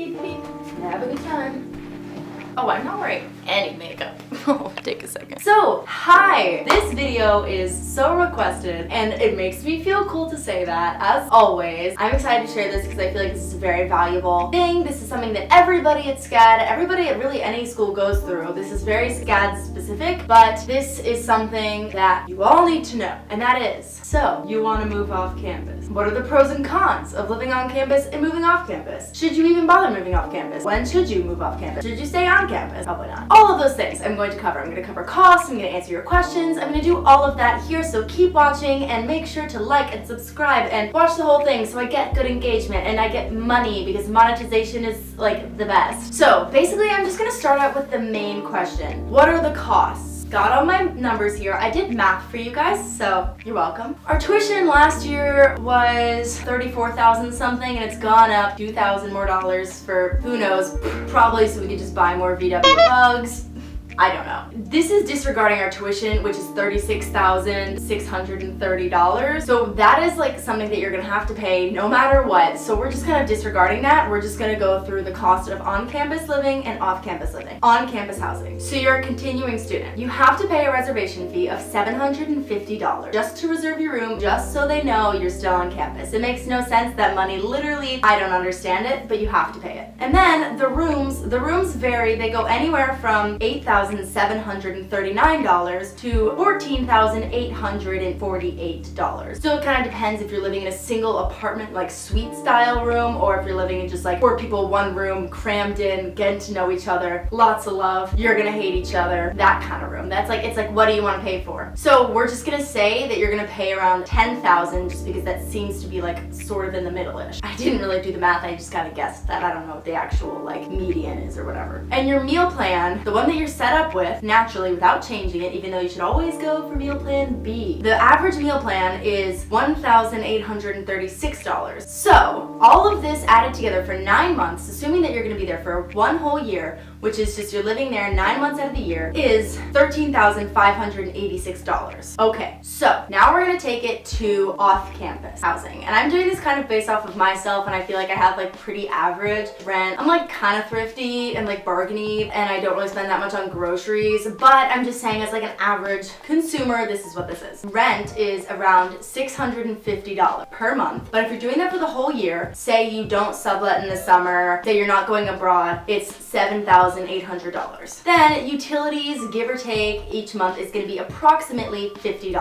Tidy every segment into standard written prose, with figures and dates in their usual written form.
beep, beep. Have a good time. Oh, I'm not wearing any makeup. Oh, take a second. So, hi! This video is so requested, and it makes me feel cool to say that, as always. I'm excited to share this because I feel like this is a very valuable thing. This is something that everybody at Scad, everybody at really any school goes through. This is very Scad specific, but this is something that you all need to know, and that is, so, you want to move off campus. What are the pros and cons of living on campus and moving off campus? Should you even bother moving off campus? When should you move off campus? Should you stay on campus? Probably not. All of those things I'm going to cover. I'm going to cover costs, I'm going to answer your questions, I'm going to do all of that here, so keep watching and make sure to like and subscribe and watch the whole thing so I get good engagement and I get money because monetization is like the best. So basically I'm just going to start out with the main question. What are the costs? Got all my numbers here. I did math for you guys, so you're welcome. Our tuition last year was $34,000 something, and it's gone up $2,000 more for who knows, probably so we could just buy more VW bugs. I don't know. This is disregarding our tuition, which is $36,630. So that is like something that you're gonna have to pay no matter what. So we're just kind of disregarding that. We're just gonna go through the cost of on-campus living and off-campus living. On-campus housing. So you're a continuing student. You have to pay a reservation fee of $750 just to reserve your room, just so they know you're still on campus. It makes no sense. That money literally, I don't understand it, but you have to pay it. And then the rooms vary. They go anywhere from $8,739 to $14,848. So it kind of depends if you're living in a single apartment, like suite style room, or if you're living in just like 4 people, 1 room, crammed in, getting to know each other, lots of love, you're gonna hate each other, that kind of room. That's like, it's like, what do you want to pay for? So we're just gonna say that you're gonna pay around $10,000 just because that seems to be like sort of in the middle-ish. I didn't really do the math, I just kind of guessed that. I don't know what the actual like median is or whatever. And your meal plan, the one that you're set up with naturally without changing it, even though you should always go for meal plan B. The average meal plan is $1,836. So all of this added together for 9 months, assuming that you're going to be there for 1 whole year, which is just you're living there 9 months out of the year, is $13,586. Okay, so now we're going to take it to off-campus housing. And I'm doing this kind of based off of myself, and I feel like I have like pretty average rent. I'm like kind of thrifty and like bargainy, and I don't really spend that much on groceries, but I'm just saying as like an average consumer, this is what this is. Rent is around $650 per month, but if you're doing that for the whole year, say you don't sublet in the summer, say you're not going abroad, it's $7,800. Then utilities, give or take, each month is going to be approximately $50.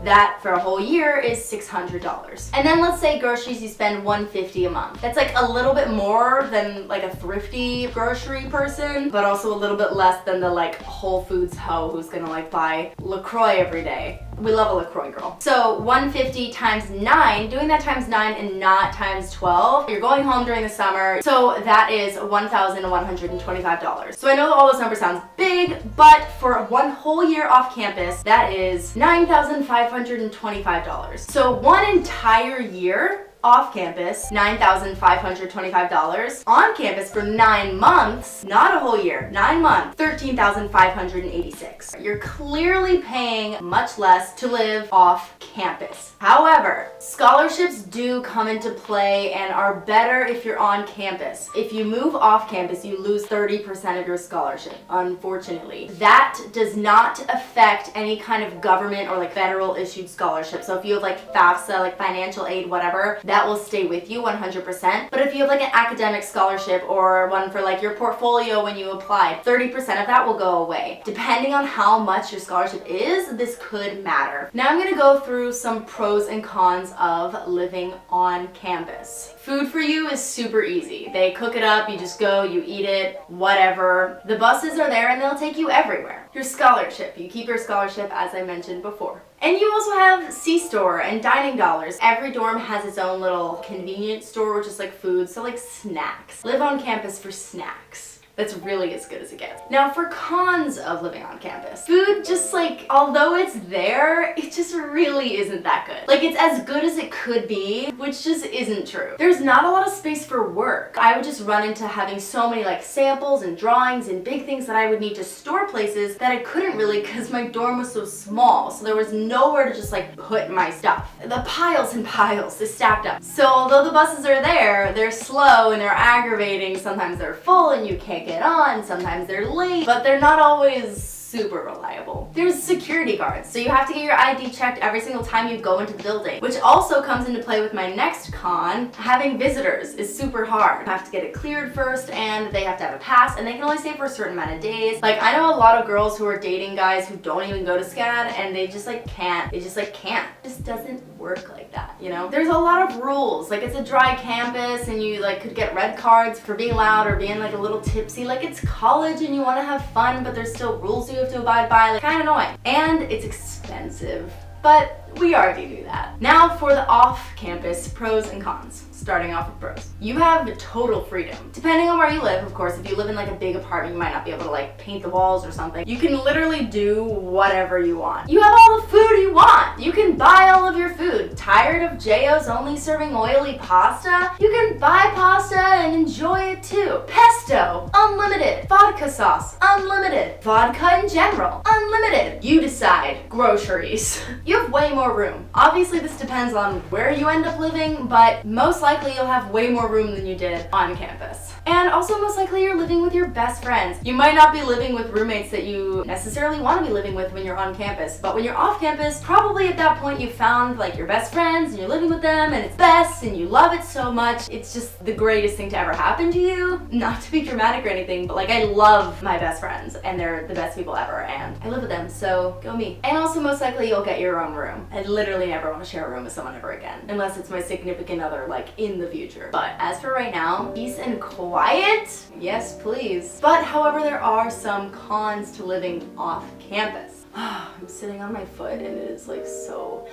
That for a whole year is $600. And then let's say groceries, you spend $150 a month. That's like a little bit more than like a thrifty grocery person, but also a little bit less than the like Whole Foods hoe who's gonna like buy LaCroix every day. We love a LaCroix girl. So 150 times 9, doing that times 9 and not times 12. You're going home during the summer, so that is $1,125. So I know all those numbers sound big, but for 1 whole year off campus, that is $9,525. So 1 entire year off campus, $9,525. On campus for 9 months, not a whole year, 9 months, $13,586. You're clearly paying much less to live off campus. However, scholarships do come into play and are better if you're on campus. If you move off campus, you lose 30% of your scholarship, unfortunately. That does not affect any kind of government or like federal issued scholarship. So if you have like FAFSA, like financial aid, whatever, that will stay with you 100%. But if you have like an academic scholarship or one for like your portfolio when you applied, 30% of that will go away. Depending on how much your scholarship is, this could matter. Now I'm gonna go through some pros and cons of living on campus. Food for you is super easy. They cook it up, you just go, you eat it, whatever. The buses are there and they'll take you everywhere. Your scholarship, you keep your scholarship as I mentioned before. And you also have C-store and dining dollars. Every dorm has its own little convenience store, which is like food, so like snacks. Live on campus for snacks. That's really as good as it gets. Now for cons of living on campus, food just like, although it's there, it just really isn't that good. Like it's as good as it could be, which just isn't true. There's not a lot of space for work. I would just run into having so many like samples and drawings and big things that I would need to store places that I couldn't really because my dorm was so small. So there was nowhere to just like put my stuff. The piles and piles, they stacked up. So although the buses are there, they're slow and they're aggravating. Sometimes they're full and you can't get on, sometimes they're late, but they're not always super reliable. There's security guards, so you have to get your ID checked every single time you go into the building, which also comes into play with my next con. Having visitors is super hard. You have to get it cleared first, and they have to have a pass, and they can only stay for a certain amount of days. Like, I know a lot of girls who are dating guys who don't even go to Scad, and they just like can't. They just like can't. It just doesn't work like that, you know? There's a lot of rules. Like, it's a dry campus, and you like could get red cards for being loud or being like a little tipsy. Like, it's college and you want to have fun, but there's still rules you have to abide by. Like, kind of annoying. And it's expensive, but we already do that. Now for the off-campus pros and cons. Starting off with pros. You have total freedom. Depending on where you live, of course, if you live in like a big apartment, you might not be able to like paint the walls or something. You can literally do whatever you want. You have all the food you want. You can buy all of your food. Tired of J.O.'s only serving oily pasta? You can buy pasta and enjoy it too. Pesto, unlimited. Vodka sauce, unlimited. Vodka in general, unlimited. You decide. Groceries. You have way more room. Obviously, this depends on where you end up living, but most likely you'll have way more room than you did on campus. And also most likely you're living with your best friends. You might not be living with roommates that you necessarily want to be living with when you're on campus, but when you're off campus, probably at that point you found like your best friends and you're living with them and it's best and you love it so much. It's just the greatest thing to ever happen to you. Not to be dramatic or anything, but like I love my best friends and they're the best people ever and I live with them, so go me. And also most likely you'll get your own room. I literally never want to share a room with someone ever again, unless it's my significant other like in the future. But as for right now, peace and quiet? Yes, please. But however, there are some cons to living off campus. I'm sitting on my foot and it is like so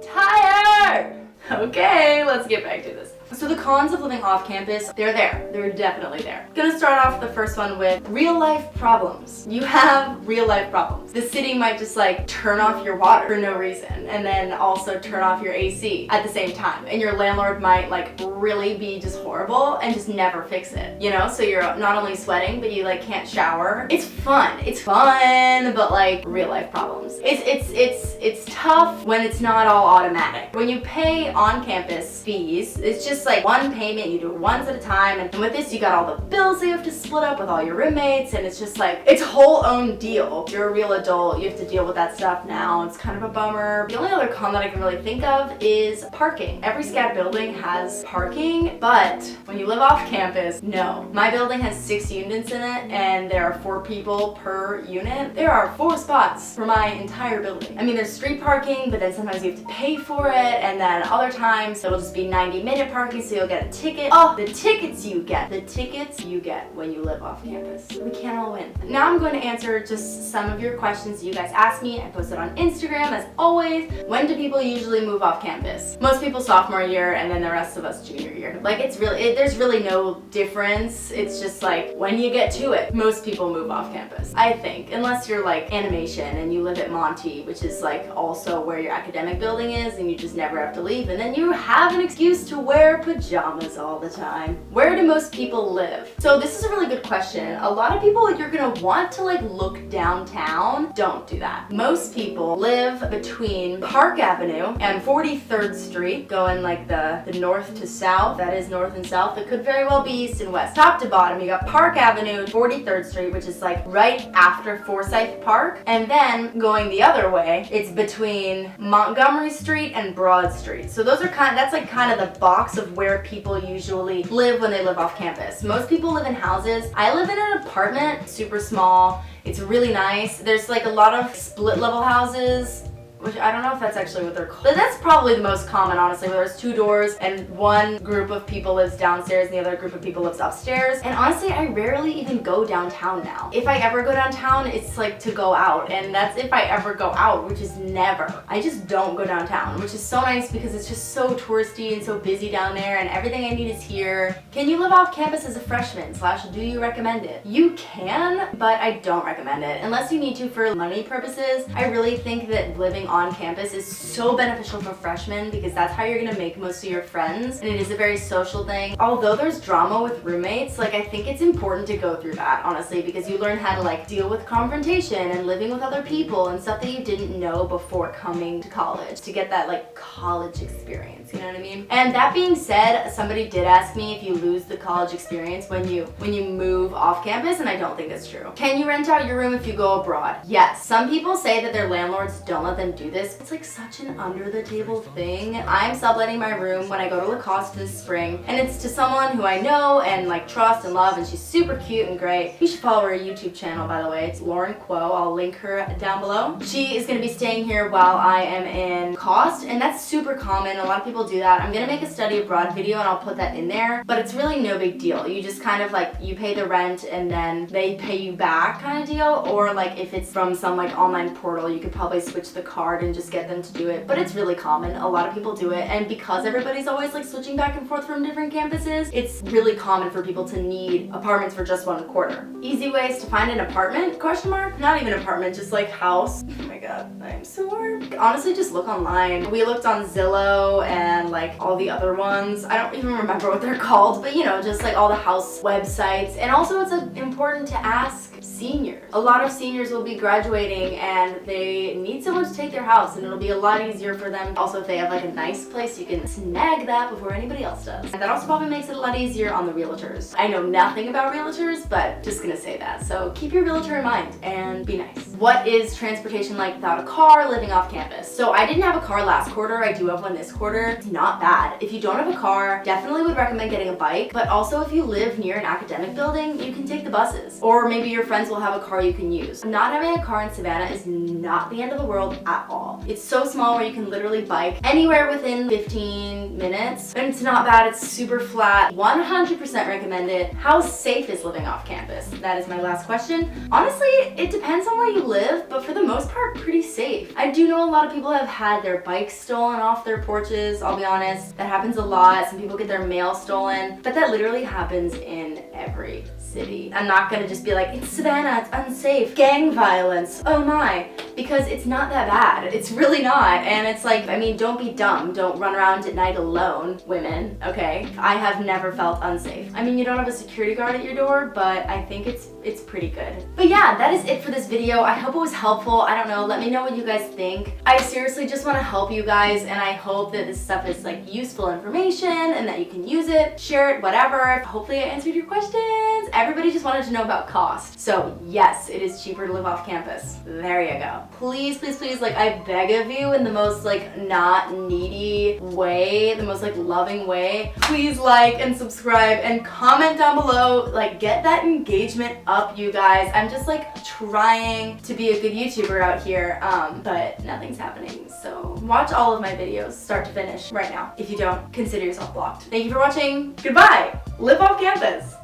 tired. Okay, let's get back to this. So the cons of living off campus, they're there. They're definitely there. Gonna start off the first one with real life problems. You have real life problems. The city might just like turn off your water for no reason and then also turn off your AC at the same time. And your landlord might like really be just horrible and just never fix it. You know, so you're not only sweating, but you like can't shower. It's fun. It's fun, but like real life problems. It's tough when it's not all automatic. When you pay on campus fees, it's just like one payment, you do it once at a time, and with this you got all the bills you have to split up with all your roommates, and it's just like it's a whole own deal. If you're a real adult, you have to deal with that stuff now. It's kind of a bummer. The only other con that I can really think of is parking. Every Scad building has parking, but when you live off campus, no. My building has 6 units in it and there are 4 people per unit. There are 4 spots for my entire building. I mean, there's street parking, but then sometimes you have to pay for it, and then other times it'll just be 90-minute parking, so you'll get a ticket. Oh, the tickets you get. The tickets you get when you live off campus. We can't all win. Now I'm going to answer just some of your questions you guys asked me. I posted on Instagram as always. When do people usually move off campus? Most people sophomore year and then the rest of us junior year. Like it's really, there's really no difference. It's just like when you get to it, most people move off campus. I think, unless you're like animation and you live at Monty, which is like also where your academic building is and you just never have to leave, and then you have an excuse to wear pajamas all the time. Where do most people live? So this is a really good question. A lot of people, you're gonna want to like look downtown. Don't do that. Most people live between Park Avenue and 43rd Street, going like the north to south. That is north and south. It could very well be east and west. Top to bottom, you got Park Avenue, 43rd Street, which is like right after Forsyth Park. And then going the other way, it's between Montgomery Street and Broad Street. So those are that's like kind of the box of where people usually live when they live off campus. Most people live in houses. I live in an apartment, super small. It's really nice. There's like a lot of split level houses. which I don't know if that's actually what they're called. But that's probably the most common, honestly, where there's 2 doors and one group of people lives downstairs and the other group of people lives upstairs. And honestly, I rarely even go downtown now. If I ever go downtown, it's like to go out, and that's if I ever go out, which is never. I just don't go downtown, which is so nice because it's just so touristy and so busy down there, and everything I need is here. Can you live off campus as a freshman / do you recommend it? You can, but I don't recommend it unless you need to for money purposes. I really think that living on campus is so beneficial for freshmen because that's how you're gonna make most of your friends, and it is a very social thing. Although there's drama with roommates, like I think it's important to go through that, honestly, because you learn how to like deal with confrontation and living with other people and stuff that you didn't know before coming to college, to get that like college experience, you know what I mean? And that being said, somebody did ask me if you lose the college experience when you move off campus, and I don't think that's true. Can you rent out your room if you go abroad? Yes. Some people say that their landlords don't let them do this. It's like such an under the table thing. I'm subletting my room when I go to Lacoste this spring, and it's to someone who I know and like trust and love, and she's super cute and great. You should follow her YouTube channel, by the way. It's Lauren Quo. I'll link her down below. She is gonna be staying here while I am in Cost, and that's super common. A lot of people do that. I'm gonna make a study abroad video and I'll put that in there, but it's really no big deal. You just kind of like, you pay the rent and then they pay you back kind of deal, or like if it's from some like online portal, you could probably switch the card and just get them to do it, but it's really common. A lot of people do it, and because everybody's always like switching back and forth from different campuses, it's really common for people to need apartments for just one quarter. Easy ways to find an apartment? Question mark? Not even apartment, just like house. Oh my god, I'm so warm. Honestly, just look online. We looked on Zillow and like all the other ones. I don't even remember what they're called, but you know, just like all the house websites. And also it's important to ask seniors. A lot of seniors will be graduating and they need someone to take their house, and it'll be a lot easier for them. Also, if they have like a nice place, you can snag that before anybody else does. And that also probably makes it a lot easier on the realtors. I know nothing about realtors, but just gonna say that. So keep your realtor in mind and be nice. What is transportation like without a car living off campus? So I didn't have a car last quarter. I do have one this quarter. It's not bad. If you don't have a car, definitely would recommend getting a bike. But also if you live near an academic building, you can take the buses. Or maybe your friends will have a car you can use. Not having a car in Savannah is not the end of the world at all. It's so small where you can literally bike anywhere within 15 minutes. And it's not bad. It's super flat. 100% recommend it. How safe is living off campus? That is my last question. Honestly, it depends on where you live, but for the most part, pretty safe. I do know a lot of people have had their bikes stolen off their porches. I'll be honest, that happens a lot. Some people get their mail stolen, but that literally happens in every city. I'm not gonna just be like, it's Savannah, it's unsafe, gang violence, oh my, because it's not that bad. It's really not. And it's like, I mean, don't be dumb. Don't run around at night alone, women, okay? I have never felt unsafe. I mean, you don't have a security guard at your door, but I think it's pretty good. But yeah, that is it for this video. I hope it was helpful. I don't know, let me know what you guys think. I seriously just wanna help you guys, and I hope that this stuff is like useful information and that you can use it, share it, whatever. Hopefully I answered your questions. Everybody just wanted to know about cost. So yes, it is cheaper to live off campus. There you go. Please, please, please, like I beg of you in the most like not needy way, the most like loving way, please like and subscribe and comment down below. Like get that engagement up, you guys. I'm just like trying to be a good YouTuber out here, but nothing's happening. So watch all of my videos start to finish right now. If you don't, consider yourself blocked. Thank you for watching. Goodbye. Live off campus.